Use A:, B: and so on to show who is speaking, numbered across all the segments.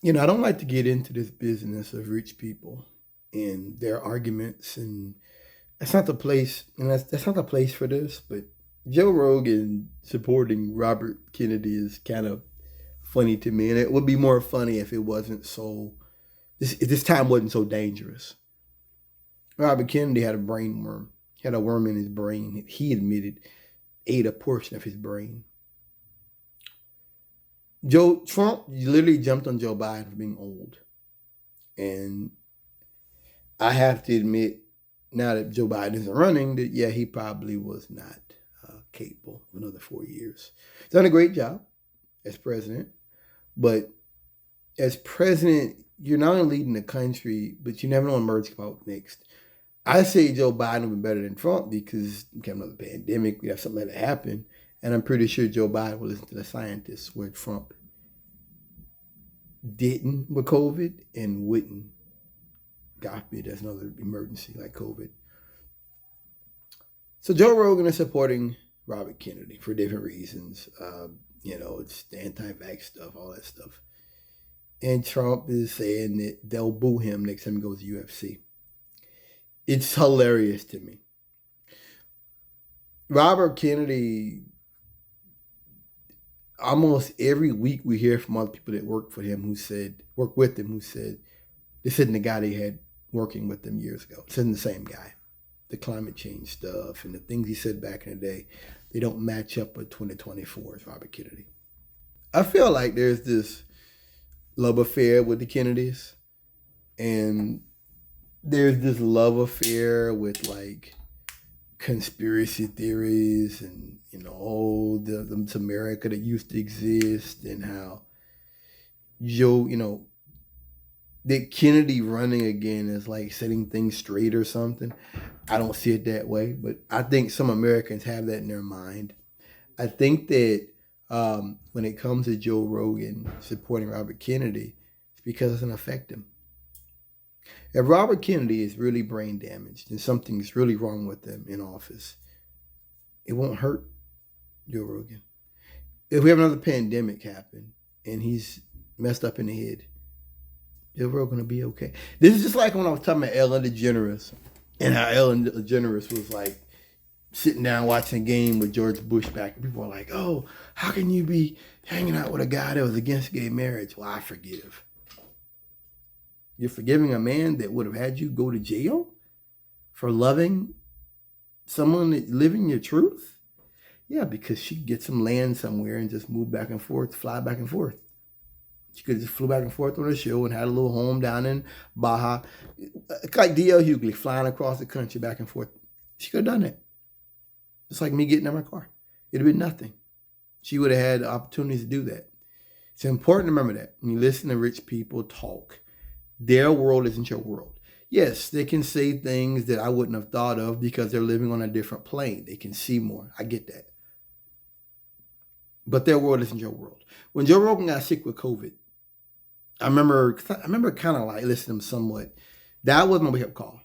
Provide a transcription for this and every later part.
A: I don't like to get into this business of rich people and their arguments, and that's not the place. And that's not the place for this. But Joe Rogan supporting Robert Kennedy is kind of funny to me, and it would be more funny if it wasn't so. This time wasn't so dangerous. Robert Kennedy had a brain worm. He had a worm in his brain. He admitted ate a portion of his brain. Joe Trump literally jumped on Joe Biden for being old, and I have to admit, now that Joe Biden isn't running, that yeah, he probably was not capable of another 4 years. He's done a great job as president, but as president, you're not only leading the country, but you never know what emerges about next. I say Joe Biden would be better than Trump because we have another pandemic, we have something that happen, and I'm pretty sure Joe Biden will listen to the scientists where Trump didn't with COVID and wouldn't. God forbid there's another emergency like COVID. So Joe Rogan is supporting Robert Kennedy for different reasons. It's the anti-vax stuff, all that stuff. And Trump is saying that they'll boo him next time he goes to UFC. It's hilarious to me. Robert Kennedy, almost every week we hear from other people that work with him who said this isn't the guy they had working with them years ago. This isn't the same guy. The climate change stuff and the things he said back in the day, they don't match up with 2024's Robert Kennedy. I feel like there's this love affair with the Kennedys, and there's this love affair with like conspiracy theories and the America that used to exist, and how Joe, that Kennedy running again is like setting things straight or something. I don't see it that way, but I think some Americans have that in their mind. I think that when it comes to Joe Rogan supporting Robert Kennedy, it's because it doesn't affect him. If Robert Kennedy is really brain damaged and something's really wrong with him in office, it won't hurt Joe Rogan. If we have another pandemic happen and he's messed up in the head, Joe Rogan will be okay. This is just like when I was talking about Ellen DeGeneres and how Ellen DeGeneres was like sitting down watching a game with George Bush back, and people were like, "Oh, how can you be hanging out with a guy that was against gay marriage?" Well, I forgive. You're forgiving a man that would have had you go to jail for loving someone that living your truth? Yeah, because she could get some land somewhere and just move back and forth, fly back and forth. She could have just flew back and forth on a show and had a little home down in Baja. It's like D.L. Hughley flying across the country back and forth. She could have done that. Just like me getting in my car. It'd have been nothing. She would have had opportunities to do that. It's important to remember that when you listen to rich people talk, their world isn't your world. Yes, they can say things that I wouldn't have thought of because they're living on a different plane. They can see more. I get that. But their world isn't your world. When Joe Rogan got sick with COVID, I remember kind of like listening to him somewhat. That was my wake-up call.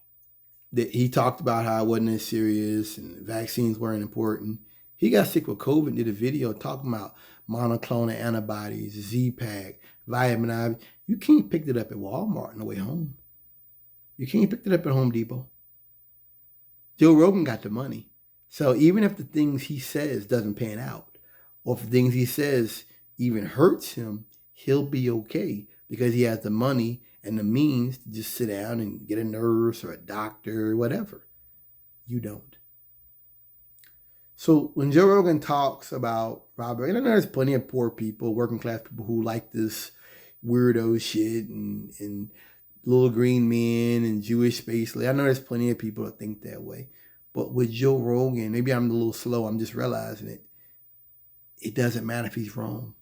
A: That he talked about how it wasn't as serious and vaccines weren't important. He got sick with COVID and did a video talking about monoclonal antibodies, Z-Pack, vitamin I. You can't pick it up at Walmart on the way home. You can't pick it up at Home Depot. Joe Rogan got the money. So even if the things he says doesn't pan out, or if the things he says even hurts him, he'll be okay because he has the money and the means to just sit down and get a nurse or a doctor or whatever. You don't. So when Joe Rogan talks about Robert, and I know there's plenty of poor people, working class people who like this weirdo shit and little green men and Jewish space. I know there's plenty of people that think that way. But with Joe Rogan, maybe I'm a little slow, I'm just realizing it. It doesn't matter if he's wrong.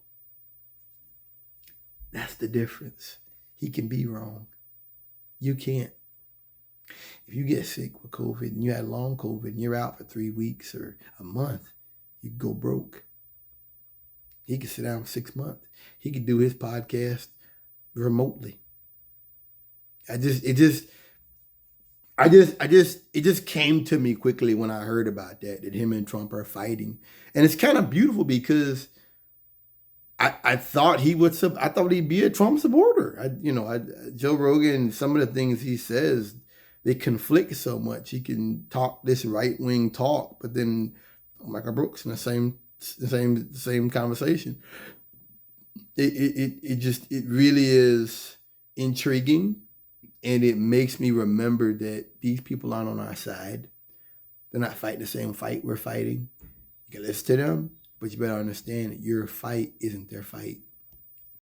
A: That's the difference. He can be wrong. You can't. If you get sick with COVID and you had long COVID and you're out for 3 weeks or a month, you go broke. He could sit down for 6 months. He could do his podcast remotely. It just came to me quickly when I heard about that him and Trump are fighting. And it's kind of beautiful because I thought he would. I thought he'd be a Trump supporter. Joe Rogan. Some of the things he says, they conflict so much. He can talk this right wing talk, but then Michael Brooks in the same conversation. It really is intriguing, and it makes me remember that these people aren't on our side. They're not fighting the same fight we're fighting. You can listen to them, but you better understand that your fight isn't their fight.